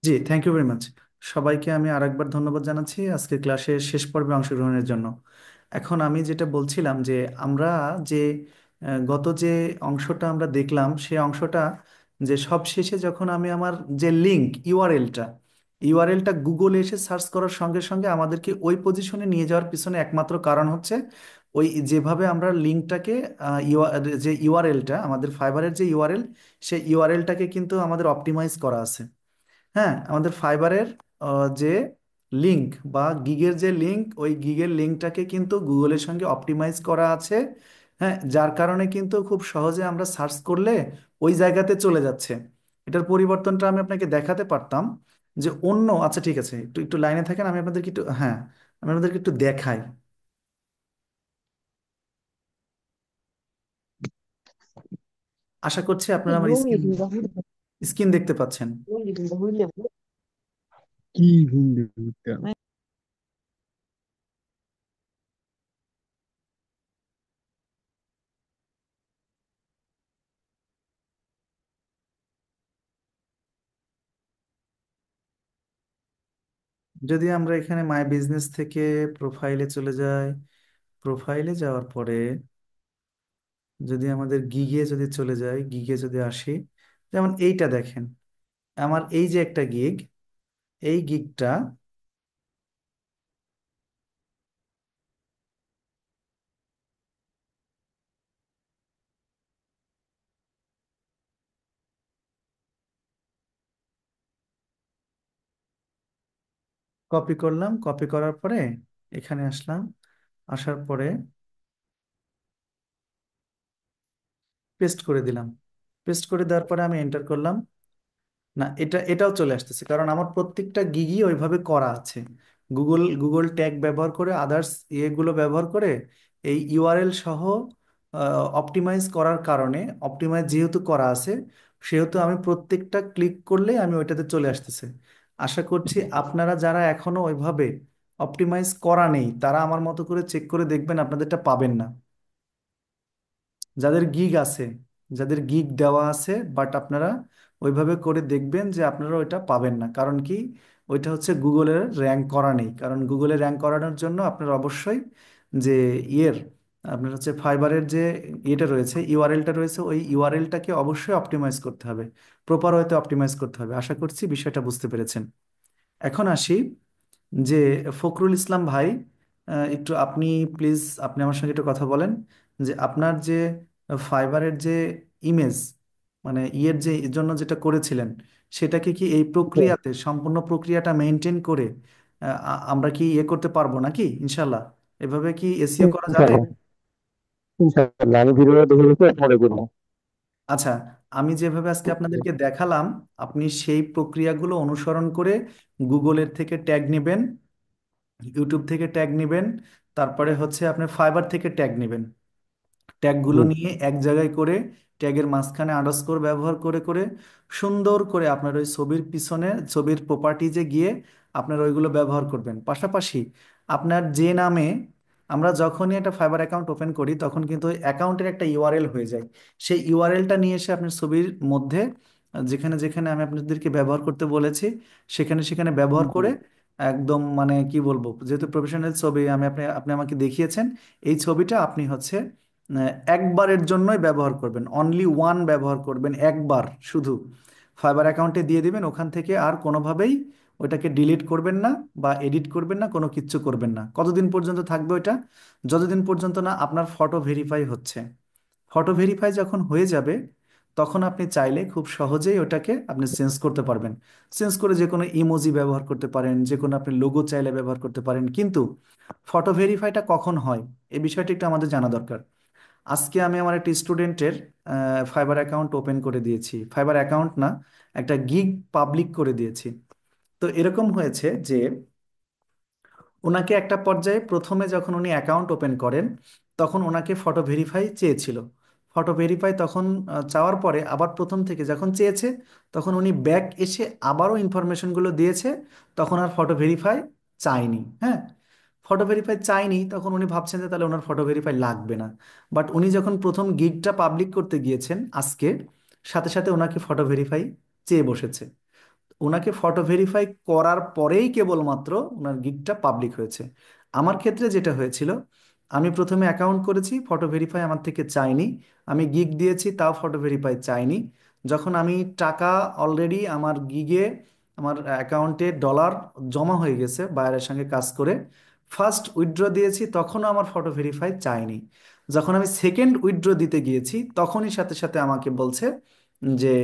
G, thank you very much. সবাইকে আমি আরেকবার ধন্যবাদ জানাচ্ছি আজকে ক্লাসের শেষ পর্বে অংশগ্রহণের জন্য। এখন আমি যেটা বলছিলাম যে আমরা যে গত যে অংশটা আমরা দেখলাম সেই অংশটা যে সব শেষে যখন আমি আমার যে লিঙ্ক ইউআরএলটা গুগলে এসে সার্চ করার সঙ্গে সঙ্গে আমাদেরকে ওই পজিশনে নিয়ে যাওয়ার পিছনে একমাত্র কারণ হচ্ছে ওই যেভাবে আমরা লিঙ্কটাকে যে ইউআরএলটা আমাদের ফাইবারের যে ইউআরএল সেই ইউআরএলটাকে কিন্তু আমাদের অপটিমাইজ করা আছে। হ্যাঁ, আমাদের ফাইবারের যে লিংক বা গিগের যে লিংক, ওই গিগের লিংকটাকে কিন্তু গুগলের সঙ্গে অপটিমাইজ করা আছে। হ্যাঁ, যার কারণে কিন্তু খুব সহজে আমরা সার্চ করলে ওই জায়গাতে চলে যাচ্ছে। এটার পরিবর্তনটা আমি আপনাকে দেখাতে পারতাম যে অন্য, আচ্ছা ঠিক আছে, একটু একটু লাইনে থাকেন, আমি আপনাদেরকে একটু, হ্যাঁ, আমি আপনাদেরকে একটু দেখাই। আশা করছি আপনারা আমার স্ক্রিন স্ক্রিন দেখতে পাচ্ছেন। কি হিন্দি বুঝতে যদি আমরা এখানে মাই বিজনেস থেকে প্রোফাইলে চলে যাই, প্রোফাইলে যাওয়ার পরে যদি আমাদের গিগে যদি চলে যাই, গিগে যদি আসি, যেমন এইটা দেখেন, আমার এই যে একটা গিগ, এই গিগটা কপি করলাম, কপি করার পরে এখানে আসলাম, আসার পরে পেস্ট করে দিলাম। পেস্ট করে দেওয়ার পরে আমি এন্টার করলাম। না, এটাও চলে আসতেছে, কারণ আমার প্রত্যেকটা গিগই ওইভাবে করা আছে। গুগল ট্যাগ ব্যবহার করে, আদার্স ইয়েগুলো ব্যবহার করে এই ইউআরএল সহ অপটিমাইজ করার কারণে, অপটিমাইজ যেহেতু করা আছে সেহেতু আমি প্রত্যেকটা ক্লিক করলে আমি ওইটাতে চলে আসতেছে। আশা করছি আপনারা যারা এখনো ওইভাবে অপটিমাইজ করা নেই তারা আমার মতো করে চেক করে দেখবেন, আপনাদেরটা পাবেন না। যাদের গিগ আছে, যাদের গিগ দেওয়া আছে, বাট আপনারা ওইভাবে করে দেখবেন যে আপনারা ওইটা পাবেন না। কারণ কি? ওইটা হচ্ছে গুগলের র্যাঙ্ক করা নেই। কারণ গুগলে র্যাঙ্ক করানোর জন্য আপনার অবশ্যই যে ইয়ের আপনার হচ্ছে ফাইবারের যে ইয়েটা রয়েছে, ইউআরএলটা রয়েছে, ওই ইউআরএলটাকে অবশ্যই অপটিমাইজ করতে হবে, প্রপার ওয়েতে অপটিমাইজ করতে হবে। আশা করছি বিষয়টা বুঝতে পেরেছেন। এখন আসি যে ফখরুল ইসলাম ভাই, একটু আপনি প্লিজ, আপনি আমার সঙ্গে একটু কথা বলেন যে আপনার যে ফাইবারের যে ইমেজ, মানে ইয়ের যে এর জন্য যেটা করেছিলেন, সেটাকে কি এই প্রক্রিয়াতে সম্পূর্ণ প্রক্রিয়াটা মেনটেন করে আমরা কি ইয়ে করতে পারবো নাকি ইনশাল্লাহ? এভাবে কি এসইও করা যাবে? ইনশাল্লাহ। ইনশাল্লাহ আমি ভিডিওটা দেখে দেখে পরে করবো। আচ্ছা, আমি যেভাবে আজকে আপনাদেরকে দেখালাম, আপনি সেই প্রক্রিয়াগুলো অনুসরণ করে গুগলের থেকে ট্যাগ নেবেন, ইউটিউব থেকে ট্যাগ নেবেন, তারপরে হচ্ছে আপনি ফাইবার থেকে ট্যাগ নেবেন। ট্যাগগুলো জি। নিয়ে এক জায়গায় করে ট্যাগের মাঝখানে আন্ডারস্কোর ব্যবহার করে করে সুন্দর করে আপনার ওই ছবির পিছনে ছবির প্রপার্টিজে গিয়ে আপনার ওইগুলো ব্যবহার করবেন। পাশাপাশি আপনার যে নামে আমরা যখনই একটা ফাইবার অ্যাকাউন্ট ওপেন করি তখন কিন্তু ওই অ্যাকাউন্টের একটা ইউআরএল হয়ে যায়। সেই ইউআরএলটা নিয়ে এসে আপনার ছবির মধ্যে যেখানে যেখানে আমি আপনাদেরকে ব্যবহার করতে বলেছি সেখানে সেখানে ব্যবহার করে একদম, মানে কি বলবো, যেহেতু প্রফেশনাল ছবি আমি আপনি আপনি আমাকে দেখিয়েছেন, এই ছবিটা আপনি হচ্ছে একবারের জন্যই ব্যবহার করবেন, অনলি ওয়ান ব্যবহার করবেন, একবার শুধু ফাইবার অ্যাকাউন্টে দিয়ে দিবেন। ওখান থেকে আর কোনোভাবেই ওইটাকে ডিলিট করবেন না বা এডিট করবেন না, কোনো কিচ্ছু করবেন না। কতদিন পর্যন্ত থাকবে ওইটা? যতদিন পর্যন্ত না আপনার ফটো ভেরিফাই হচ্ছে। ফটো ভেরিফাই যখন হয়ে যাবে তখন আপনি চাইলে খুব সহজেই ওটাকে আপনি চেঞ্জ করতে পারবেন। চেঞ্জ করে যে কোনো ইমোজি ব্যবহার করতে পারেন, যে কোনো আপনি লোগো চাইলে ব্যবহার করতে পারেন। কিন্তু ফটো ভেরিফাইটা কখন হয় এই বিষয়টি একটু আমাদের জানা দরকার। আজকে আমি আমার একটি স্টুডেন্টের ফাইবার অ্যাকাউন্ট ওপেন করে দিয়েছি, ফাইবার অ্যাকাউন্ট না, একটা গিগ পাবলিক করে দিয়েছি। তো এরকম হয়েছে যে ওনাকে একটা পর্যায়ে প্রথমে যখন উনি অ্যাকাউন্ট ওপেন করেন তখন ওনাকে ফটো ভেরিফাই চেয়েছিল। ফটো ভেরিফাই তখন চাওয়ার পরে আবার প্রথম থেকে যখন চেয়েছে তখন উনি ব্যাক এসে আবারও ইনফরমেশনগুলো দিয়েছে, তখন আর ফটো ভেরিফাই চায়নি। হ্যাঁ, ফটো ভেরিফাই চাইনি, তখন উনি ভাবছেন যে তাহলে ওনার ফটো ভেরিফাই লাগবে না। বাট উনি যখন প্রথম গিগটা পাবলিক করতে গিয়েছেন আজকে, সাথে সাথে ওনাকে ফটো ভেরিফাই চেয়ে বসেছে। ওনাকে ফটো ভেরিফাই করার পরেই কেবলমাত্র ওনার গিগটা পাবলিক হয়েছে। আমার ক্ষেত্রে যেটা হয়েছিল, আমি প্রথমে অ্যাকাউন্ট করেছি, ফটো ভেরিফাই আমার থেকে চাইনি। আমি গিগ দিয়েছি, তাও ফটো ভেরিফাই চাইনি। যখন আমি টাকা অলরেডি আমার গিগে, আমার অ্যাকাউন্টে ডলার জমা হয়ে গেছে বায়ারের সঙ্গে কাজ করে, ফার্স্ট উইথড্র দিয়েছি, তখনও আমার ফটো ভেরিফাই চাইনি। যখন আমি সেকেন্ড উইথড্র দিতে গিয়েছি, তখনই সাথে সাথে আমাকে বলছে যে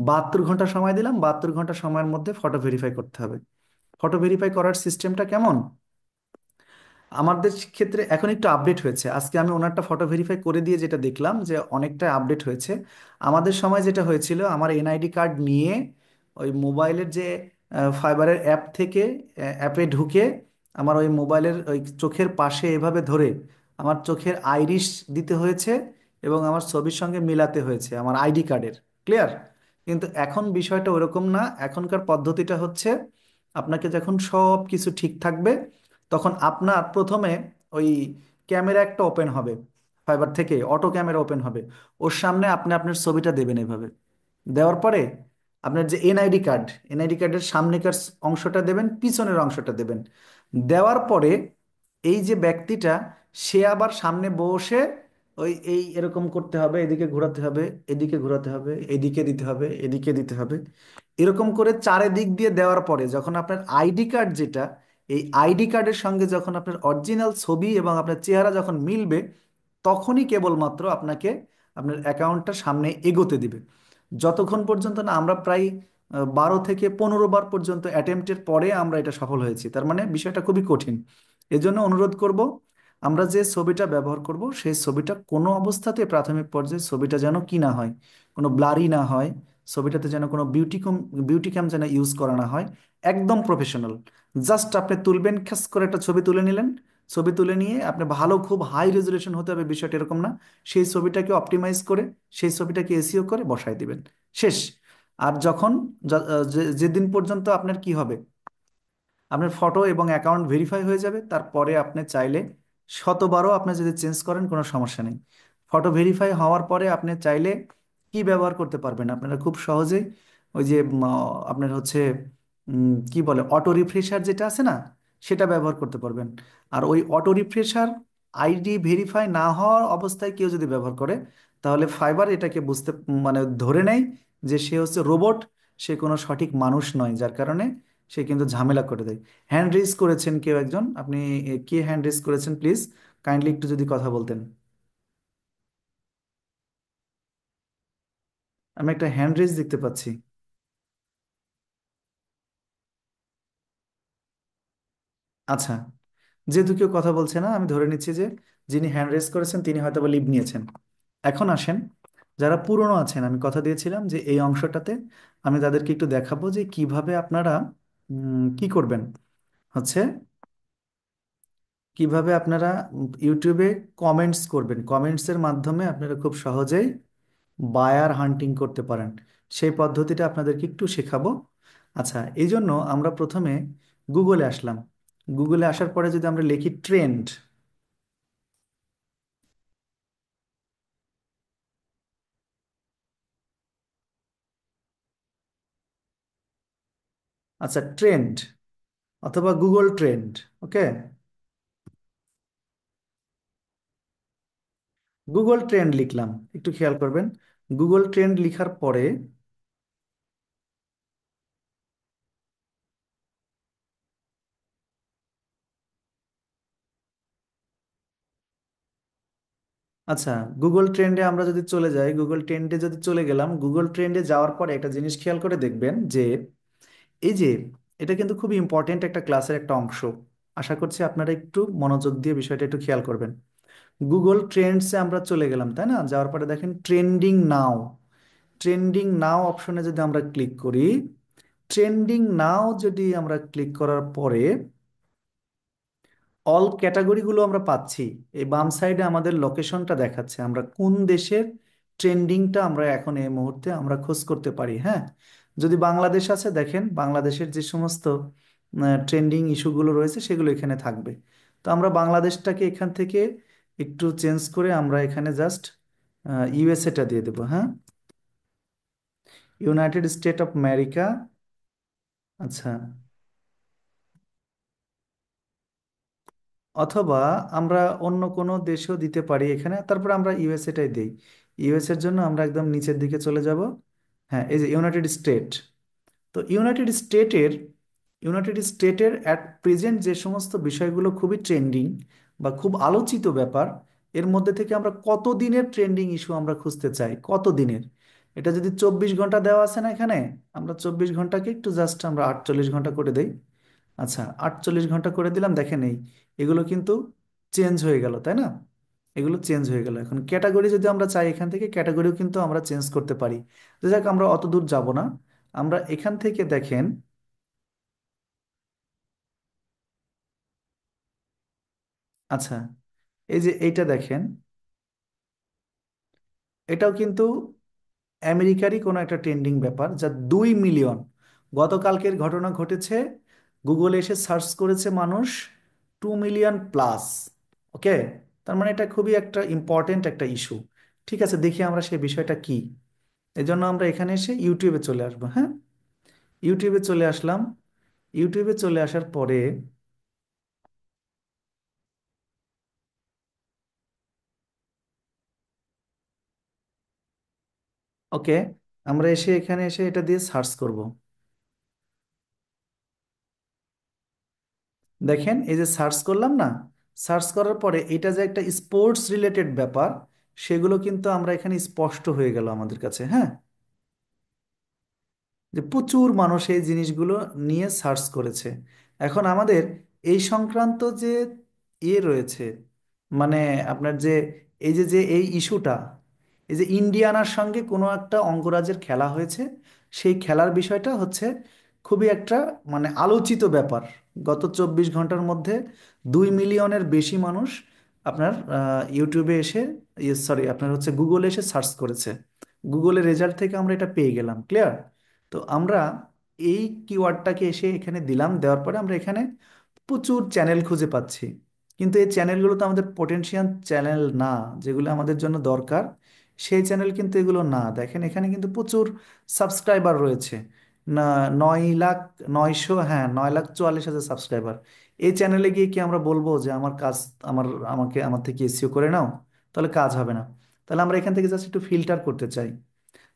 72 ঘন্টা সময় দিলাম, 72 ঘন্টা সময়ের মধ্যে ফটো ভেরিফাই করতে হবে। ফটো ভেরিফাই করার সিস্টেমটা কেমন আমাদের ক্ষেত্রে এখন একটু আপডেট হয়েছে। আজকে আমি ওনারটা ফটো ভেরিফাই করে দিয়ে যেটা দেখলাম যে অনেকটা আপডেট হয়েছে। আমাদের সময় যেটা হয়েছিল, আমার এনআইডি কার্ড নিয়ে ওই মোবাইলের যে ফাইবারের অ্যাপ থেকে অ্যাপে ঢুকে আমার ওই মোবাইলের ওই চোখের পাশে এভাবে ধরে আমার চোখের আইরিশ দিতে হয়েছে এবং আমার ছবির সঙ্গে মিলাতে হয়েছে আমার আইডি কার্ডের। ক্লিয়ার? কিন্তু এখন বিষয়টা ওরকম না। এখনকার পদ্ধতিটা হচ্ছে, আপনাকে যখন সব কিছু ঠিক থাকবে, তখন আপনার প্রথমে ওই ক্যামেরা একটা ওপেন হবে, ফাইবার থেকে অটো ক্যামেরা ওপেন হবে, ওর সামনে আপনি আপনার ছবিটা দেবেন এভাবে। দেওয়ার পরে আপনার যে এনআইডি কার্ড, এনআইডি কার্ডের সামনেকার অংশটা দেবেন, পিছনের অংশটা দেবেন। দেওয়ার পরে এই যে ব্যক্তিটা, সে আবার সামনে বসে ওই এই এরকম করতে হবে, এদিকে ঘোরাতে হবে, এদিকে ঘোরাতে হবে, এদিকে দিতে হবে, এদিকে দিতে হবে, এরকম করে চারিদিক দিয়ে দেওয়ার পরে যখন আপনার আইডি কার্ড যেটা, এই আইডি কার্ডের সঙ্গে যখন আপনার অরিজিনাল ছবি এবং আপনার চেহারা যখন মিলবে, তখনই কেবলমাত্র আপনাকে আপনার অ্যাকাউন্টটা সামনে এগোতে দিবে। যতক্ষণ পর্যন্ত না, আমরা প্রায় 12 থেকে 15 বার পর্যন্ত অ্যাটেম্পটের পরে আমরা এটা সফল হয়েছি। তার মানে বিষয়টা খুবই কঠিন। এজন্য অনুরোধ করব, আমরা যে ছবিটা ব্যবহার করব সেই ছবিটা কোনো অবস্থাতে প্রাথমিক পর্যায়ে ছবিটা যেন কি না হয়, কোনো ব্লারি না হয়। ছবিটাতে যেন কোনো বিউটি ক্যাম যেন ইউজ করা না হয়। একদম প্রফেশনাল। জাস্ট আপনি তুলবেন, খাস করে একটা ছবি তুলে নিলেন, ছবি তুলে নিয়ে আপনি ভালো, খুব হাই রেজুলেশন হতে হবে বিষয়টা এরকম না, সেই ছবিটাকে অপটিমাইজ করে, সেই ছবিটাকে এসইও করে বসায় দিবেন। শেষ। আর যখন যেদিন পর্যন্ত আপনার কি হবে, আপনার ফটো এবং অ্যাকাউন্ট ভেরিফাই হয়ে যাবে, তারপরে আপনি চাইলে শতবারও আপনি যদি চেঞ্জ করেন কোনো সমস্যা নেই। ফটো ভেরিফাই হওয়ার পরে আপনি চাইলে কি ব্যবহার করতে পারবেন, আপনারা খুব সহজেই ওই যে আপনার হচ্ছে কি বলে অটো রিফ্রেশার যেটা আছে না, সেটা ব্যবহার করতে পারবেন। আর ওই অটো রিফ্রেশার আইডি ভেরিফাই না হওয়ার অবস্থায় কেউ যদি ব্যবহার করে, তাহলে ফাইবার এটাকে বুঝতে মানে ধরে নেয় যে সে হচ্ছে রোবট, সে কোনো সঠিক মানুষ নয়, যার কারণে সে কিন্তু ঝামেলা করে দেয়। হ্যান্ড রেজ করেছেন কেউ একজন, আপনি কে হ্যান্ড রেজ করেছেন প্লিজ, কাইন্ডলি একটু যদি কথা বলতেন। আমি একটা হ্যান্ড রেজ দেখতে পাচ্ছি। আচ্ছা, যেহেতু কেউ কথা বলছে না, আমি ধরে নিচ্ছি যে যিনি হ্যান্ড রেজ করেছেন তিনি হয়তো বা লিভ নিয়েছেন। এখন আসেন, যারা পুরনো আছেন, আমি কথা দিয়েছিলাম যে এই অংশটাতে আমি তাদেরকে একটু দেখাবো যে কিভাবে আপনারা কি করবেন হচ্ছে, কিভাবে আপনারা ইউটিউবে কমেন্টস করবেন, কমেন্টসের মাধ্যমে আপনারা খুব সহজেই বায়ার হান্টিং করতে পারেন। সেই পদ্ধতিটা আপনাদেরকে একটু শেখাবো। আচ্ছা, এই জন্য আমরা প্রথমে গুগলে আসলাম। গুগলে আসার পরে যদি আমরা লিখি ট্রেন্ড, আচ্ছা ট্রেন্ড অথবা গুগল ট্রেন্ড, ওকে, গুগল ট্রেন্ড লিখলাম, একটু খেয়াল করবেন। গুগল ট্রেন্ড লিখার পরে, আচ্ছা গুগল ট্রেন্ডে আমরা যদি চলে যাই, গুগল ট্রেন্ডে যদি চলে গেলাম, গুগল ট্রেন্ডে যাওয়ার পরে একটা জিনিস খেয়াল করে দেখবেন যে এই যে এটা কিন্তু খুবই ইম্পর্টেন্ট একটা ক্লাসের একটা অংশ। আশা করছি আপনারা একটু মনোযোগ দিয়ে বিষয়টা একটু খেয়াল করবেন। গুগল ট্রেন্ডসে আমরা চলে গেলাম, তাই না? যাওয়ার পরে দেখেন ট্রেন্ডিং নাও, ট্রেন্ডিং নাও অপশনে যদি আমরা ক্লিক করি, ট্রেন্ডিং নাও যদি আমরা ক্লিক করার পরে অল ক্যাটাগরিগুলো আমরা পাচ্ছি। এই বাম সাইডে আমাদের লোকেশনটা দেখাচ্ছে, আমরা কোন দেশের ট্রেন্ডিংটা আমরা এখন এই মুহূর্তে আমরা খোঁজ করতে পারি। হ্যাঁ, যদি বাংলাদেশ আছে, দেখেন বাংলাদেশের যে সমস্ত ট্রেন্ডিং ইস্যুগুলো রয়েছে সেগুলো এখানে থাকবে। তো আমরা বাংলাদেশটাকে এখান থেকে একটু চেঞ্জ করে আমরা এখানে জাস্ট ইউএসএটা দিয়ে দেবো। হ্যাঁ, ইউনাইটেড স্টেট অফ আমেরিকা। আচ্ছা, অথবা আমরা অন্য কোনো দেশও দিতে পারি এখানে, তারপর আমরা ইউএসএটাই দিই। ইউএস এর জন্য আমরা একদম নিচের দিকে চলে যাব। হ্যাঁ, এই যে ইউনাইটেড স্টেট। তো ইউনাইটেড স্টেটের অ্যাট প্রেজেন্ট যে সমস্ত বিষয়গুলো খুবই ট্রেন্ডিং বা খুব আলোচিত ব্যাপার, এর মধ্যে থেকে আমরা কত দিনের ট্রেন্ডিং ইস্যু আমরা খুঁজতে চাই, কত দিনের। এটা যদি 24 ঘন্টা দেওয়া আছে না এখানে, আমরা 24 ঘন্টাকে একটু জাস্ট আমরা 48 ঘন্টা করে দেই। আচ্ছা, 48 ঘন্টা করে দিলাম, দেখেন এই এগুলো কিন্তু চেঞ্জ হয়ে গেল, তাই না? এগুলো চেঞ্জ হয়ে গেল। এখন ক্যাটাগরি যদি আমরা চাই, এখান থেকে ক্যাটাগরিও কিন্তু আমরা চেঞ্জ করতে পারি। তো যাক, আমরা অত দূর যাব না। আমরা এখান থেকে দেখেন, আচ্ছা, এই যে এইটা দেখেন, এটাও কিন্তু আমেরিকারই কোনো একটা ট্রেন্ডিং ব্যাপার, যা 2 মিলিয়ন। গতকালকের ঘটনা ঘটেছে, গুগলে এসে সার্চ করেছে মানুষ 2 মিলিয়ন প্লাস। ওকে, তার মানে এটা খুবই একটা ইম্পর্টেন্ট একটা ইস্যু। ঠিক আছে, দেখি আমরা সেই বিষয়টা কি। এই জন্য আমরা এখানে এসে ইউটিউবে চলে আসবো। হ্যাঁ, ইউটিউবে চলে আসলাম। ইউটিউবে চলে আসার পরে, ওকে, আমরা এসে এখানে এসে এটা দিয়ে সার্চ করব। দেখেন, এই যে সার্চ করলাম না, সার্চ করার পরে এটা যে একটা স্পোর্টস রিলেটেড ব্যাপার, সেগুলো কিন্তু আমরা এখানে স্পষ্ট হয়ে গেল আমাদের কাছে। হ্যাঁ, যে প্রচুর মানুষ এই জিনিসগুলো নিয়ে সার্চ করেছে। এখন আমাদের এই সংক্রান্ত যে রয়েছে, মানে আপনার যে এই ইস্যুটা, এই যে ইন্ডিয়ানার সঙ্গে কোনো একটা অঙ্গরাজ্যের খেলা হয়েছে, সেই খেলার বিষয়টা হচ্ছে খুবই একটা মানে আলোচিত ব্যাপার। গত 24 ঘন্টার মধ্যে 2 মিলিয়নের বেশি মানুষ আপনার ইউটিউবে এসে, সরি, আপনার হচ্ছে গুগলে এসে সার্চ করেছে। গুগলের রেজাল্ট থেকে আমরা এটা পেয়ে গেলাম, ক্লিয়ার? তো আমরা এই কিওয়ার্ডটাকে এসে এখানে দিলাম, দেওয়ার পরে আমরা এখানে প্রচুর চ্যানেল খুঁজে পাচ্ছি। কিন্তু এই চ্যানেলগুলো তো আমাদের পটেনশিয়াল চ্যানেল না, যেগুলো আমাদের জন্য দরকার সেই চ্যানেল কিন্তু এগুলো না। দেখেন, এখানে কিন্তু প্রচুর সাবস্ক্রাইবার রয়েছে। না, 9 লাখ, 900, হ্যাঁ, 9,44,000 সাবস্ক্রাইবার। এই চ্যানেলে গিয়ে কি আমরা বলবো যে আমার কাজ, আমার থেকে এসইও করে নাও? তাহলে কাজ হবে না। তাহলে আমরা এখান থেকে জাস্ট একটু ফিল্টার করতে চাই।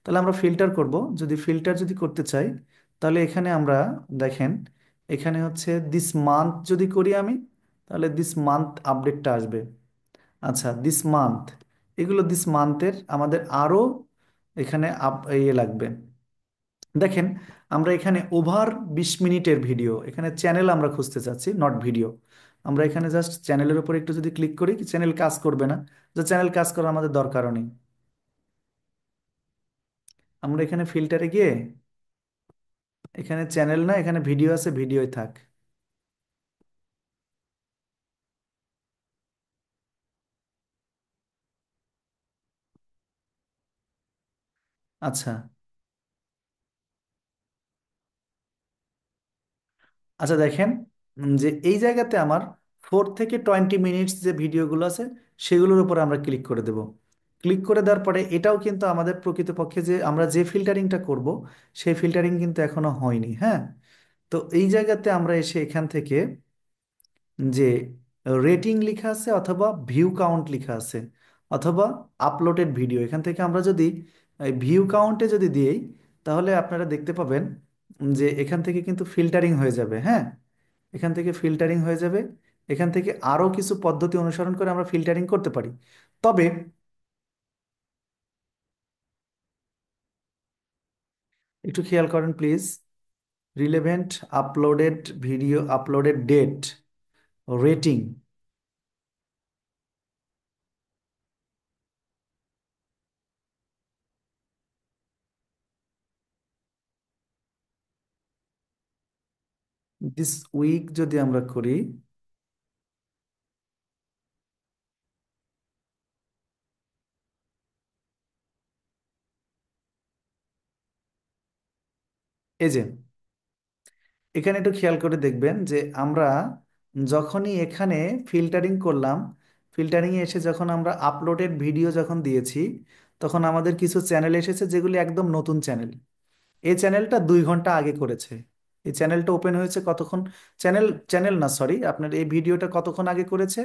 তাহলে আমরা ফিল্টার করব। যদি করতে চাই, তাহলে এখানে আমরা দেখেন, এখানে হচ্ছে দিস মান্থ যদি করি আমি, তাহলে দিস মান্থ আপডেটটা আসবে। আচ্ছা, দিস মান্থ, এগুলো দিস মান্থের আমাদের আরও এখানে ইয়ে লাগবে। দেখেন, আমরা এখানে ওভার 20 মিনিটের ভিডিও, এখানে চ্যানেল আমরা খুঁজতে চাচ্ছি, নট ভিডিও। আমরা এখানে জাস্ট চ্যানেলের উপর একটু যদি ক্লিক করি, চ্যানেল কাজ করবে না। যে চ্যানেল কাজ করার আমাদের দরকারও নেই। আমরা এখানে ফিল্টারে গিয়ে, এখানে চ্যানেল না, এখানে ভিডিও আছে, ভিডিওই থাক। আচ্ছা, আচ্ছা, দেখেন, যে এই জায়গাতে আমার 4 থেকে 20 মিনিটস যে ভিডিওগুলো আছে, সেগুলোর উপর আমরা ক্লিক করে দেব। ক্লিক করে দেওয়ার পরে এটাও কিন্তু আমাদের প্রকৃতপক্ষে যে আমরা যে ফিল্টারিংটা করব, সেই ফিল্টারিং কিন্তু এখনো হয়নি। হ্যাঁ, তো এই জায়গাতে আমরা এসে এখান থেকে যে রেটিং লেখা আছে, অথবা ভিউ কাউন্ট লেখা আছে, অথবা আপলোডেড ভিডিও, এখান থেকে আমরা যদি ভিউ কাউন্টে যদি দিই, তাহলে আপনারা দেখতে পাবেন যে এখান থেকে কিন্তু ফিল্টারিং হয়ে যাবে। হ্যাঁ, এখান থেকে ফিল্টারিং হয়ে যাবে। এখান থেকে আরও কিছু পদ্ধতি অনুসরণ করে আমরা ফিল্টারিং করতে পারি। তবে একটু খেয়াল করেন please, relevant, uploaded video, uploaded date, rating, this week যদি আমরা করি, এই যে এখানে একটু খেয়াল করে দেখবেন যে আমরা যখনই এখানে ফিল্টারিং করলাম, ফিল্টারিংয়ে এসে যখন আমরা আপলোডেড ভিডিও যখন দিয়েছি, তখন আমাদের কিছু চ্যানেল এসেছে যেগুলি একদম নতুন চ্যানেল। এই চ্যানেলটা 2 ঘন্টা আগে করেছে। এই চ্যানেলটা ওপেন হয়েছে কতক্ষণ, চ্যানেল চ্যানেল না সরি, আপনার এই ভিডিওটা কতক্ষণ আগে করেছে,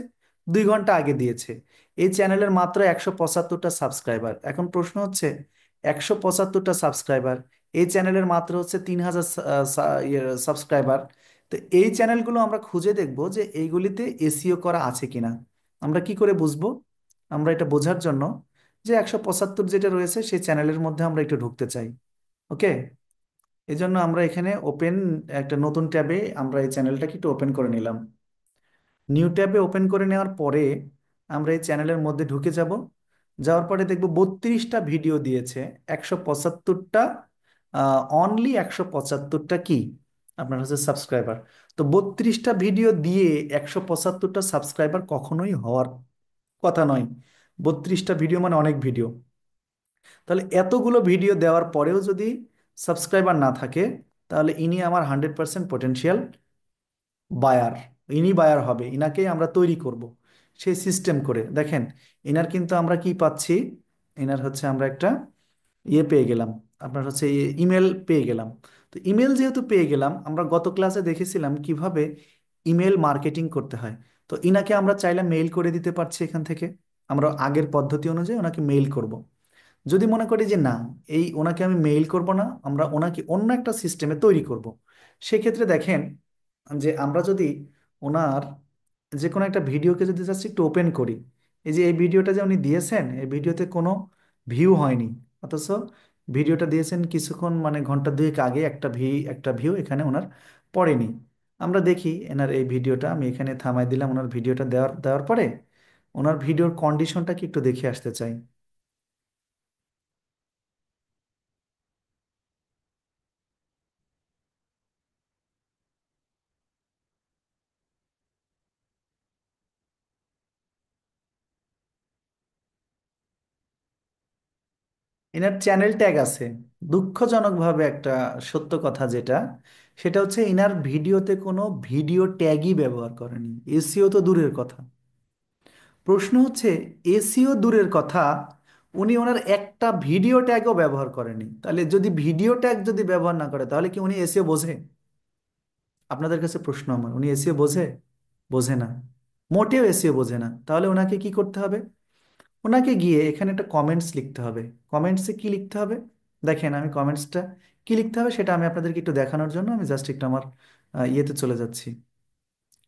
2 ঘন্টা আগে দিয়েছে। এই চ্যানেলের মাত্র 175টা সাবস্ক্রাইবার। এখন প্রশ্ন হচ্ছে, 175টা সাবস্ক্রাইবার, এই চ্যানেলের মাত্র হচ্ছে 3,000 সাবস্ক্রাইবার। তো এই চ্যানেলগুলো আমরা খুঁজে দেখব যে এইগুলিতে এসইও করা আছে কিনা। আমরা কি করে বুঝবো? আমরা এটা বোঝার জন্য যে 175 যেটা রয়েছে সেই চ্যানেলের মধ্যে আমরা একটু ঢুকতে চাই। ওকে, এই জন্য আমরা এখানে ওপেন, একটা নতুন ট্যাবে আমরা এই চ্যানেলটাকে একটু ওপেন করে নিলাম। নিউ ট্যাবে ওপেন করে নেওয়ার পরে আমরা এই চ্যানেলের মধ্যে ঢুকে যাব। যাওয়ার পরে দেখব 32টা ভিডিও দিয়েছে, 175টা, অনলি 175টা কি আপনার হচ্ছে সাবস্ক্রাইবার। তো 32টা ভিডিও দিয়ে 175টা সাবস্ক্রাইবার কখনোই হওয়ার কথা নয়। 32টা ভিডিও মানে অনেক ভিডিও। তাহলে এতগুলো ভিডিও দেওয়ার পরেও যদি সাবস্ক্রাইবার না থাকে, তাহলে ইনি আমার 100% পটেনশিয়াল বায়ার। ইনি বায়ার হবে, ইনাকেই আমরা তৈরি করব সেই সিস্টেম করে। দেখেন, ইনার কিন্তু আমরা কি পাচ্ছি, ইনার হচ্ছে আমরা একটা ইয়ে পেয়ে গেলাম, আপনার হচ্ছে ইমেল পেয়ে গেলাম। তো ইমেল যেহেতু পেয়ে গেলাম, আমরা গত ক্লাসে দেখেছিলাম কিভাবে ইমেল মার্কেটিং করতে হয়। তো ইনাকে আমরা চাইলে মেইল করে দিতে পারছি এখান থেকে। আমরা আগের পদ্ধতি অনুযায়ী ওনাকে মেইল করব। যদি মনে করি যে না, এই ওনাকে আমি মেইল করব না, আমরা ওনাকে অন্য একটা সিস্টেমে তৈরি করব, সেক্ষেত্রে দেখেন যে আমরা যদি ওনার যে কোনো একটা ভিডিওকে যদি জাস্ট একটু ওপেন করি, এই যে এই ভিডিওটা যে উনি দিয়েছেন, এই ভিডিওতে কোনো ভিউ হয়নি, অথচ ভিডিওটা দিয়েছেন কিছুক্ষণ মানে ঘন্টা দুয়েক আগে, একটা ভিউ এখানে ওনার পড়েনি। আমরা দেখি এনার এই ভিডিওটা, আমি এখানে থামাই দিলাম ওনার ভিডিওটা দেওয়ার দেওয়ার পরে ওনার ভিডিওর কন্ডিশনটা কি একটু দেখে আসতে চাই। এনার চ্যানেল ট্যাগ আছে, দুঃখজনকভাবে একটা সত্য কথা যেটা, সেটা হচ্ছে ইনার ভিডিওতে কোনো ভিডিও ট্যাগই ব্যবহার করেনি। এসিও তো দূরের কথা, প্রশ্ন হচ্ছে এসিও দূরের কথা, উনি ওনার একটা ভিডিও ট্যাগও ব্যবহার করেনি। তাহলে যদি ভিডিও ট্যাগ যদি ব্যবহার না করে, তাহলে কি উনি এসিও বোঝে? আপনাদের কাছে প্রশ্ন আমার, উনি এসিও বোঝে? বোঝে না, মোটেও এসিও বোঝে না। তাহলে ওনাকে কি করতে হবে? ওনাকে গিয়ে এখানে একটা কমেন্টস লিখতে হবে। কমেন্টসে কি লিখতে হবে? দেখেন, আমি কমেন্টসটা কি লিখতে হবে সেটা আমি আপনাদেরকে একটু দেখানোর জন্য আমি জাস্ট একটু আমার ইয়েতে চলে যাচ্ছি,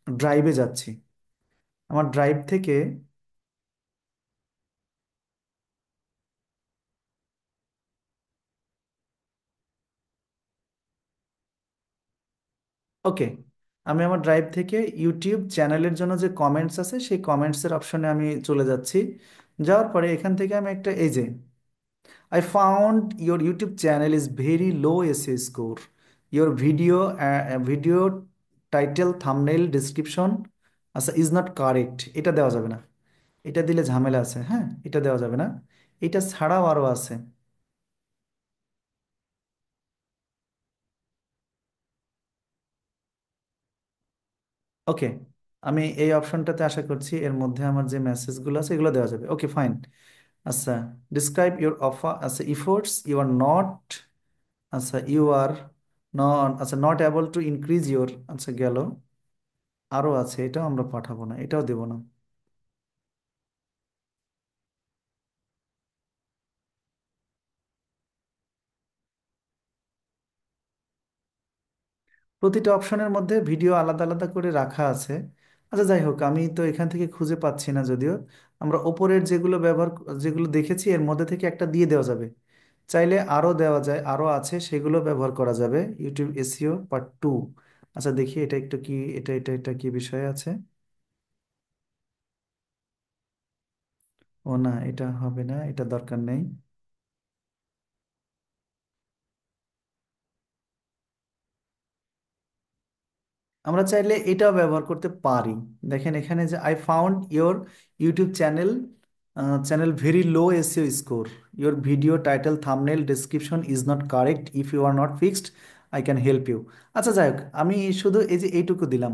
ড্রাইভে যাচ্ছি। আমার ড্রাইভ থেকে, ওকে, আমি আমার ড্রাইভ থেকে ইউটিউব চ্যানেলের জন্য যে কমেন্টস আছে সেই কমেন্টসের অপশনে আমি চলে যাচ্ছি। যাওয়ার পরে এখান থেকে আমি একটা, এই যে I found your YouTube channel is very low essay score. Your video title, thumbnail, description আচ্ছা is not correct। এটা দেওয়া যাবে না, এটা দিলে ঝামেলা আছে। হ্যাঁ, এটা দেওয়া যাবে না, এটা ছাড়াও আরও আছে। ওকে, আমি এই অপশনটাতে আশা করছি এর মধ্যে আমার যে মেসেজগুলো আছে এগুলো দেওয়া যাবে। Okay fine. আচ্ছা, ডিসক্রাইব ইউর অফার, আচ্ছা ইফোর্টস ইউ আর নট, আচ্ছা ইউ আর নট, আচ্ছা not able to increase your, আচ্ছা গেল। আরও আছে, এটাও আমরা পাঠাবো না, এটাও দেব না। প্রতিটা অপশনের মধ্যে ভিডিও আলাদা আলাদা করে রাখা আছে। আচ্ছা যাই হোক, আমি তো এখান থেকে খুঁজে পাচ্ছি না যদিও। আমরা ওপরের যেগুলো যেগুলো দেখেছি এর মধ্যে থেকে একটা দিয়ে দেওয়া যাবে। চাইলে আরও দেওয়া যায়, আরও আছে সেগুলো ব্যবহার করা যাবে। YouTube SEO part 2। আচ্ছা দেখি এটা একটু কি, এটা কি বিষয়ে আছে। ও না, এটা হবে না, এটা দরকার নেই। আমরা চাইলে এটাও ব্যবহার করতে পারি। দেখেন এখানে যে I found your YouTube channel very low SEO score, your video title thumbnail description is not correct, if you are not fixed I can help you. আচ্ছা যাই হোক, আমি শুধু এই যে এইটুকু দিলাম।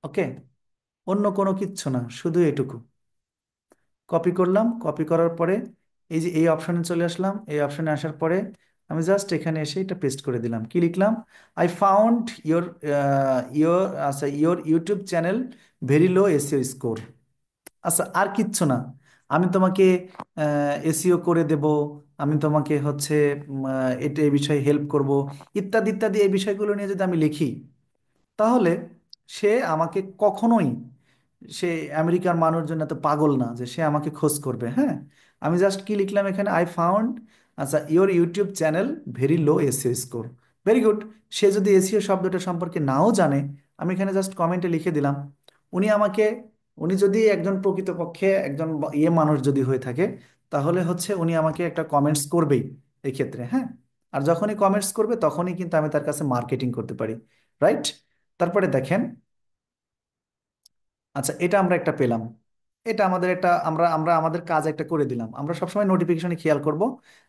ওকে, অন্য কোনো কিচ্ছু না, শুধু এটুকু কপি করলাম। কপি করার পরে এই যে এই অপশনে চলে আসলাম। এই অপশনে আসার পরে আমি জাস্ট এখানে এসে এটা পেস্ট করে দিলাম, কি লিখলাম, আই ফাউন্ড ইয়োর আচ্ছা your YouTube channel very low SEO score. আচ্ছা আর কিচ্ছু না, আমি তোমাকে এসইও করে দেব, আমি তোমাকে হচ্ছে এটা এই বিষয়ে হেল্প করব, ইত্যাদি ইত্যাদি এই বিষয়গুলো নিয়ে যদি আমি লিখি, তাহলে সে আমাকে কখনোই, সে আমেরিকার মানুষজন এত পাগল না যে সে আমাকে খোঁজ করবে। হ্যাঁ, আমি জাস্ট কি লিখলাম এখানে, আই ফাউন্ড আচ্ছা your YouTube channel very low SEO score, very good. সে যদি এসইও শব্দটা সম্পর্কে নাও জানে, আমি এখানে জাস্ট কমেন্টে লিখে দিলাম, উনি আমাকে, উনি যদি একজন প্রকৃতপক্ষে একজন মানুষ যদি হয়ে থাকে, তাহলে হচ্ছে উনি আমাকে একটা কমেন্টস করবেই এই ক্ষেত্রে। হ্যাঁ, আর যখনই কমেন্টস করবে তখনই কিন্তু আমি তার কাছে মার্কেটিং করতে পারি, রাইট? তারপরে দেখেন, আচ্ছা এটা আমরা একটা পেলাম, এটা আমাদের একটা, আমরা আমরা আমাদের কাজ একটা করে দিলাম। আমরা সবসময় নোটিফিকেশনে খেয়াল করব,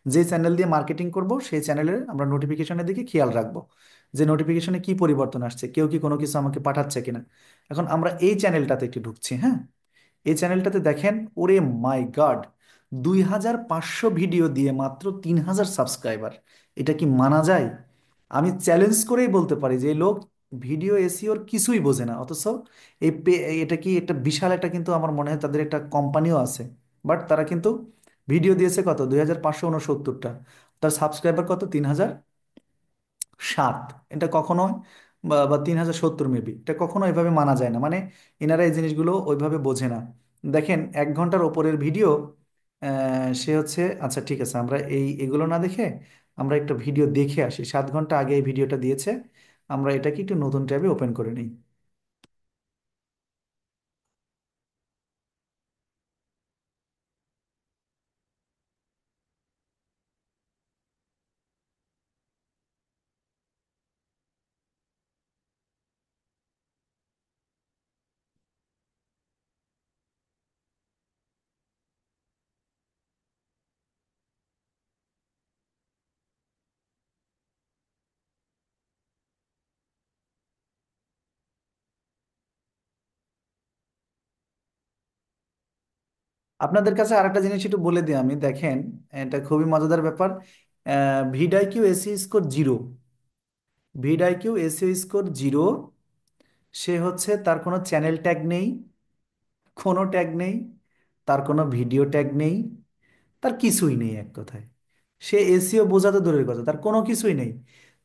যে চ্যানেল দিয়ে মার্কেটিং করব সেই চ্যানেলের আমরা নোটিফিকেশনের দিকে খেয়াল রাখবো, যে নোটিফিকেশনে কি পরিবর্তন আসছে, কেউ কি কোনো কিছু আমাকে পাঠাচ্ছে কিনা। এখন আমরা এই চ্যানেলটাতে একটু ঢুকছি। হ্যাঁ, এই চ্যানেলটাতে দেখেন, ওরে মাই গড, 2500 ভিডিও দিয়ে মাত্র 3000 সাবস্ক্রাইবার, এটা কি মানা যায়? আমি চ্যালেঞ্জ করেই বলতে পারি যে এই লোক ভিডিও এসিওর কিছুই বোঝে না, অথচ এটা কি একটা বিশাল একটা, কিন্তু আমার মনে হয় তাদের একটা কোম্পানিও আছে, বাট তারা কিন্তু ভিডিও দিয়েছে কত, 2569টা, তার সাবস্ক্রাইবার কত, 3007। এটা কখনো বা 3070 মেবি, এটা কখনো এভাবে মানা যায় না, মানে এনারা এই জিনিসগুলো ওইভাবে বোঝে না। দেখেন 1 ঘন্টার ওপরের ভিডিও, সে হচ্ছে, আচ্ছা ঠিক আছে, আমরা এগুলো না দেখে আমরা একটা ভিডিও দেখে আসি, 7 ঘন্টা আগে এই ভিডিওটা দিয়েছে, আমরা এটাকে একটু নতুন ট্যাবে ওপেন করে নিই। আপনাদের কাছে আরেকটা জিনিস একটু বলে দিই আমি, দেখেন এটা খুবই মজাদার ব্যাপার, vidIQ SEO score zero, vidIQ SEO score zero, সে হচ্ছে তার কোনো চ্যানেল ট্যাগ নেই, কোনো ট্যাগ নেই, তার কোনো ভিডিও ট্যাগ নেই, তার কিছুই নেই এক কথায়। সে এসিও বোঝা তো দূরের কথা, তার কোনো কিছুই নেই।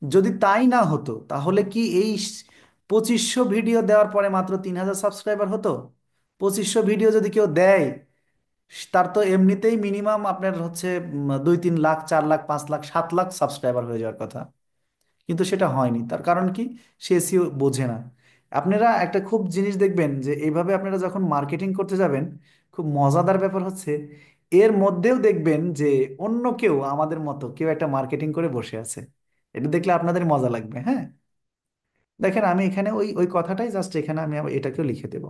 যদি তাই না হতো তাহলে কি এই 2500 ভিডিও দেওয়ার পরে মাত্র 3000 সাবস্ক্রাইবার হতো? 2500 ভিডিও যদি কেউ দেয়, তার তো এমনিতেই মিনিমাম আপনার হচ্ছে 2-3 লাখ, 4 লাখ, 5 লাখ, 7 লাখ সাবস্ক্রাইবার হয়ে যাওয়ার কথা, কিন্তু সেটা হয়নি। তার কারণ কি, সে এসইও বোঝে না। আপনারা একটা খুব জিনিস দেখবেন যে এইভাবে আপনারা যখন মার্কেটিং করতে যাবেন, খুব মজাদার ব্যাপার হচ্ছে, এর মধ্যেও দেখবেন যে অন্য কেউ আমাদের মতো কেউ একটা মার্কেটিং করে বসে আছে, এটা দেখলে আপনাদের মজা লাগবে। হ্যাঁ, দেখেন আমি এখানে ওই ওই কথাটাই জাস্ট এখানে আমি আবার এটাকেও লিখে দেব,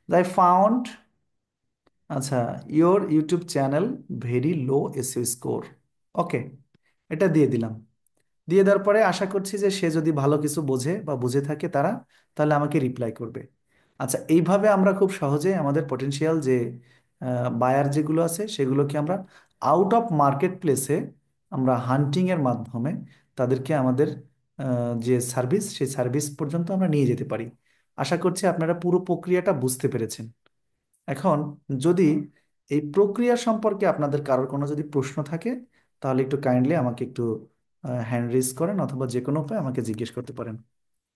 আই ফাউন্ড আচ্ছা your YouTube channel very low SEO score, okay, এটা দিয়ে দিলাম। দিয়ে দেওয়ার পরে আশা করছি যে সে যদি ভালো কিছু বোঝে বা বুঝে থাকে তারা, তাহলে আমাকে রিপ্লাই করবে। আচ্ছা এইভাবে আমরা খুব সহজে আমাদের পটেনশিয়াল যে বায়ার যেগুলো আছে সেগুলোকে আমরা আউট অফ মার্কেট প্লেসে আমরা হান্টিং এর মাধ্যমে তাদেরকে আমাদের যে সার্ভিস সেই সার্ভিস পর্যন্ত আমরা নিয়ে যেতে পারি। আশা করছি আপনারা পুরো প্রক্রিয়াটা বুঝতে পেরেছেন। এখন যদি এই প্রক্রিয়া সম্পর্কে আপনাদের কারোর কোনো যদি প্রশ্ন থাকে, তাহলে একটু কাইন্ডলি আমাকে একটু হ্যান্ড রেজ করেন, অথবা যে কোনো উপায় আমাকে জিজ্ঞেস করতে পারেন।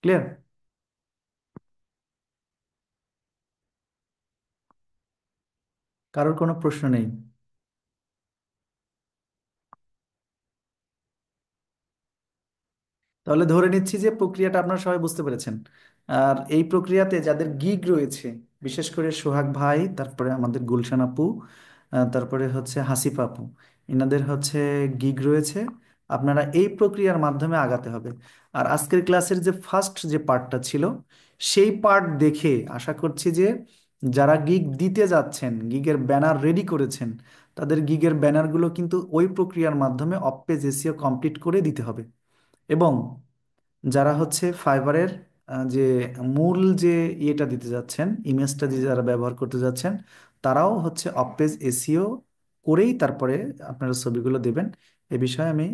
ক্লিয়ার? কারোর কোনো প্রশ্ন নেই? তাহলে ধরে নিচ্ছি যে প্রক্রিয়াটা আপনারা সবাই বুঝতে পেরেছেন। আর এই প্রক্রিয়াতে যাদের গিগ রয়েছে, বিশেষ করে সোহাগ ভাই, তারপরে আমাদের গুলশান আপু, তারপরে হচ্ছে হাসিফ আপু, এনাদের হচ্ছে গিগ রয়েছে, আপনারা এই প্রক্রিয়ার মাধ্যমে আগাতে হবে। আর আজকের ক্লাসের যে ফার্স্ট যে পার্টটা ছিল, সেই পার্ট দেখে আশা করছি যে যারা গিগ দিতে যাচ্ছেন, গিগের ব্যানার রেডি করেছেন, তাদের গিগের ব্যানারগুলো কিন্তু ওই প্রক্রিয়ার মাধ্যমে অফ পেজ এসইও কমপ্লিট করে দিতে হবে। এবং যারা হচ্ছে ফাইবারের যে মূল যে ইয়েটা দিতে যাচ্ছেন, ইমেজটা দিয়ে যারা ব্যবহার করতে যাচ্ছেন, তারাও হচ্ছে অফ পেজ এসইও করেই তারপরে আপনারা ছবিগুলো দেবেন। এ বিষয়ে আমি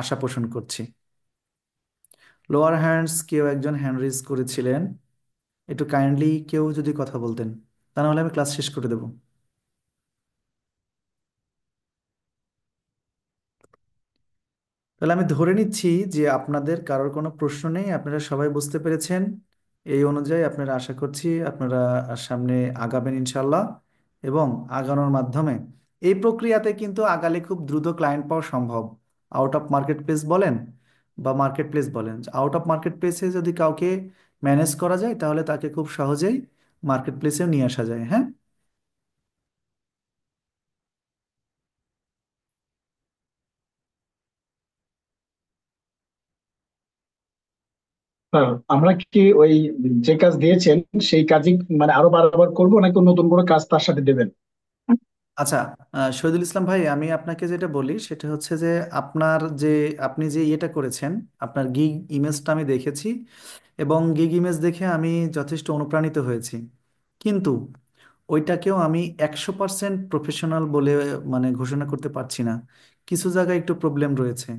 আশা পোষণ করছি। লোয়ার হ্যান্ডস কেউ একজন হ্যান্ড রেজ করেছিলেন, একটু কাইন্ডলি কেউ যদি কথা বলতেন, তা নাহলে আমি ক্লাস শেষ করে দেবো। তাহলে আমি ধরে নিচ্ছি যে আপনাদের কারোর কোনো প্রশ্ন নেই, আপনারা সবাই বুঝতে পেরেছেন। এই অনুযায়ী আপনারা আশা করছি আপনারা সামনে আগাবেন ইনশাল্লাহ। এবং আগানোর মাধ্যমে এই প্রক্রিয়াতে কিন্তু আগালে খুব দ্রুত ক্লায়েন্ট পাওয়া সম্ভব। আউট অফ মার্কেট প্লেস বলেন বা মার্কেট প্লেস বলেন, আউট অফ মার্কেট প্লেসে যদি কাউকে ম্যানেজ করা যায় তাহলে তাকে খুব সহজেই মার্কেট প্লেসেও নিয়ে আসা যায়। হ্যাঁ, হ্যাঁ, আমরা কি ওই যে কাজ দিয়েছেন সেই কাজই মানে আরো বারবার করবো নাকি নতুন কোনো কাজ তার সাথে দেবেন? আচ্ছা। শহীদুল ইসলাম ভাই, আমি আপনাকে যেটা বলি সেটা হচ্ছে যে আপনার যে আপনি যে ইয়েটা করেছেন, আপনার গিগ ইমেজটা আমি দেখেছি এবং গিগ ইমেজ দেখে আমি যথেষ্ট অনুপ্রাণিত হয়েছি। কিন্তু ওইটাকেও আমি 100% প্রফেশনাল বলে মানে ঘোষণা করতে পারছি না। কিছু জায়গায় একটু প্রবলেম রয়েছে।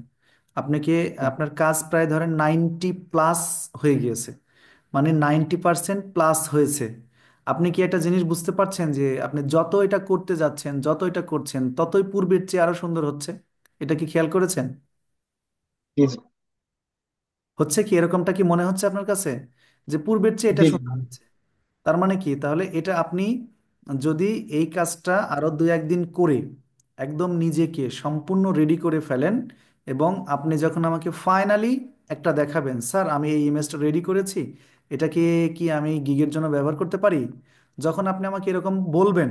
আপনাকে আপনার কাজ প্রায় ধরেন 90+ হয়ে গিয়েছে, মানে 90% প্লাস হয়েছে। আপনি কি একটা জিনিস বুঝতে পারছেন যে আপনি যত এটা করতে যাচ্ছেন, যত এটা করছেন, ততই পূর্বের চেয়ে আরো সুন্দর হচ্ছে? এটা কি খেয়াল করেছেন? জি জি। হচ্ছে কি, এরকমটা কি মনে হচ্ছে আপনার কাছে যে পূর্বের চেয়ে এটা জি জি। সুন্দর হচ্ছে? তার মানে কি, তাহলে এটা আপনি যদি এই কাজটা আরো দু একদিন করে একদম নিজেকে সম্পূর্ণ রেডি করে ফেলেন, এবং আপনি যখন আমাকে ফাইনালি একটা দেখাবেন, স্যার আমি এই ইমেজটা রেডি করেছি, এটাকে কি আমি গিগের জন্য ব্যবহার করতে পারি, যখন আপনি আমাকে এরকম বলবেন,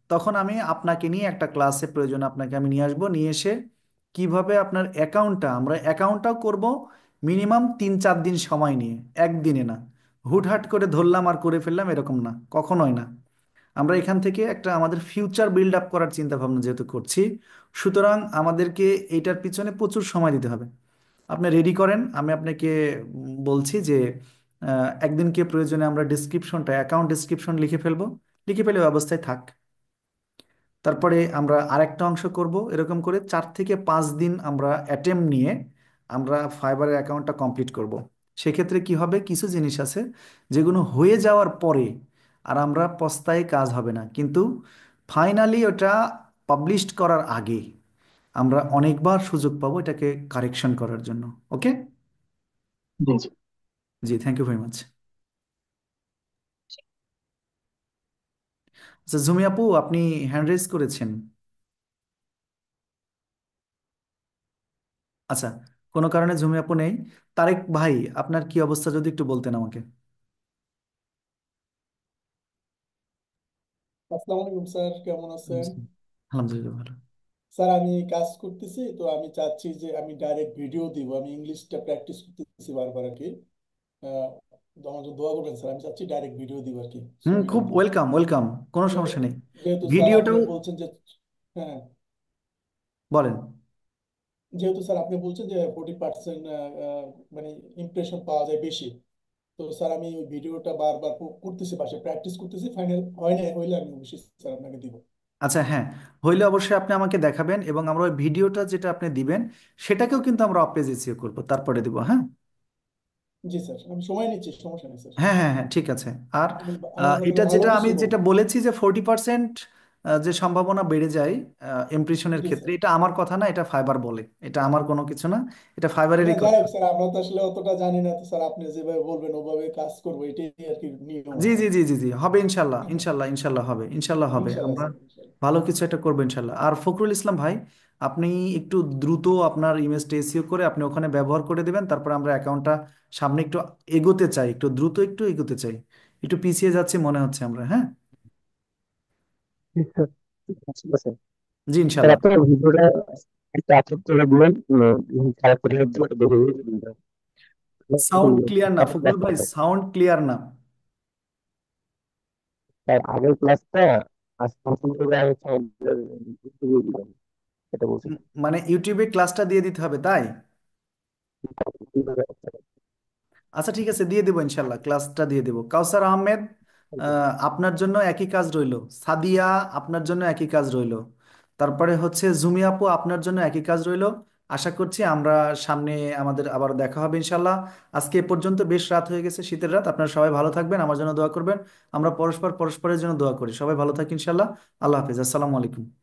তখন আমি আপনাকে নিয়ে একটা ক্লাসে প্রয়োজন আপনাকে আমি নিয়ে আসবো, নিয়ে এসে কিভাবে আপনার অ্যাকাউন্টটা, আমরা অ্যাকাউন্টটাও করব মিনিমাম 3-4 দিন সময় নিয়ে, একদিনে না। হুটহাট করে ধরলাম আর করে ফেললাম এরকম না, কখনোই না। আমরা এখান থেকে একটা আমাদের ফিউচার বিল্ড আপ করার চিন্তা ভাবনা যেহেতু করছি, সুতরাং আমাদেরকে এইটার পিছনে প্রচুর সময় দিতে হবে। আপনি রেডি করেন, আমি আপনাকে বলছি যে একদিনকে প্রয়োজনে আমরা ডিসক্রিপশনটা, অ্যাকাউন্ট ডিসক্রিপশন লিখে ফেলবো, লিখে ফেলে ওই অবস্থায় থাক। তারপরে আমরা আরেকটা অংশ করব, এরকম করে 4 থেকে 5 দিন আমরা অ্যাটেম্প নিয়ে আমরা ফাইবারের অ্যাকাউন্টটা কমপ্লিট করব। সেক্ষেত্রে কি হবে, কিছু জিনিস আছে যেগুলো হয়ে যাওয়ার পরে আর আমরা পস্তায় কাজ হবে না, কিন্তু ফাইনালি ওটা পাবলিশড করার আগে আমরা অনেকবার সুযোগ পাবো এটাকে কারেকশন করার জন্য। ওকে। জি জি। জি, থ্যাংক ইউ ভেরি মাচ। আচ্ছা জুমি আপু, আপনি হ্যান্ড রেজ করেছেন। আচ্ছা, কোনো কারণে জুমি আপু নেই। তারেক ভাই, আপনার কি অবস্থা যদি একটু বলতেন আমাকে। আসসালামু আলাইকুম স্যার, কেমন আছেন? জি, আলহামদুলিল্লাহ ভালো। স্যার আমি কাজ করতেছি, তো আমি চাচ্ছি যে আমি ডাইরেক্ট ভিডিও দিব। আমি ইংলিশটা প্র্যাকটিস করতেছি বারবার আর কি। আহ, তো আমার জন্য দোয়া করবেন স্যার, আমি চাচ্ছি ডাইরেক্ট ভিডিও দিব আর কি হুম, ছবি খুব আর কি। ওয়েলকাম ওয়েলকাম, কোনো যেহেতু সমস্যা নেই। যেহেতু স্যার আপনি ভিডিওটাও বলছেন যে, হ্যাঁ, বলেন। যেহেতু স্যার আপনি বলছেন যে 40% মানে ইমপ্রেশন পাওয়া যায় বেশি। তো স্যার আমি ওই ভিডিওটা বারবার করতেছি, পাশে প্র্যাকটিস করতেছি, ফাইনাল হয় না হইলে আমি অবশ্যই স্যার আপনাকে দিব। আচ্ছা হ্যাঁ, হইলে অবশ্যই আপনি আমাকে দেখাবেন এবং আমরা ওই ভিডিওটা যেটা আপনি দিবেন সেটাকেও কিন্তু আমরা অপেজিসিও করবো, তারপরে দিব। হ্যাঁ জি স্যার, আমি সময় নিচ্ছি, সমস্যা নেই স্যার। হ্যাঁ হ্যাঁ হ্যাঁ, ঠিক আছে। আর আমি আপনাকে এটা যেটা আমি ভালোবেসে যেটা বলবো। বলেছি যে 40% যে সম্ভাবনা বেড়ে যায় ইমপ্রেশনের জি ক্ষেত্রে, স্যার। এটা আমার কথা না, এটা ফাইবার বলে, এটা আমার কোনো কিছু না, এটা ফাইবারেরই না যাই কথা। হোক স্যার, আমরা তো আসলে অতটা জানি না, তো স্যার আপনি যেভাবে বলবেন ওভাবে কাজ করবো, এটাই আর কি নিয়ম জি আর জি কি। জি জি জি, হবে ইনশাল্লাহ ইনশাল্লাহ ইনশাল্লাহ হবে, ইনশাল্লাহ হবে। ইনশাল্লাহ আমরা স্যার, ইনশাল্লাহ। ভালো কিছু একটা করবো ইনশাল্লাহ। আর ফখরুল ইসলাম ভাই, আপনি একটু দ্রুত আপনার ইমেজটা এসিও করে আপনি ওখানে ব্যবহার করে দিবেন, তারপর আমরা অ্যাকাউন্টটা সামনে একটু এগোতে চাই, একটু দ্রুত একটু এগোতে চাই, একটু পিছিয়ে যাচ্ছি মনে হচ্ছে আমরা। হ্যাঁ, ঠিক আছে। ঠিক আছে। জি স্যার ইনশাল্লাহ। আপনার ভিডিওটা একটা আপলোড করে দিবেন, খারাপ করে দিবেন, ওটা দেখে দিবেন। সাউন্ড ক্লিয়ার না ফখরুল ভাই, সাউন্ড ক্লিয়ার না। তার আগের ক্লাসটা আজ কমপ্লিট করে আমি দিয়ে দিবেন, এটা বলছি। মানে ইউটিউবে ক্লাসটা দিয়ে দিতে হবে তাই? আচ্ছা ঠিক আছে, দিয়ে দেবো ইনশাল্লাহ, ক্লাসটা দিয়ে দেবো। কাউসার আহমেদ, আপনার জন্য একই কাজ রইলো। সাদিয়া, আপনার জন্য একই কাজ রইলো। তারপরে হচ্ছে জুমি আপু, আপনার জন্য একই কাজ রইলো। আশা করছি আমরা সামনে আমাদের আবার দেখা হবে ইনশাল্লাহ। আজকে এ পর্যন্ত, বেশ রাত হয়ে গেছে, শীতের রাত। আপনারা সবাই ভালো থাকবেন, আমার জন্য দোয়া করবেন। আমরা পরস্পরের জন্য দোয়া করি। সবাই ভালো থাকি ইনশাল্লাহ। আল্লাহ হাফিজ, আসসালামু আলাইকুম।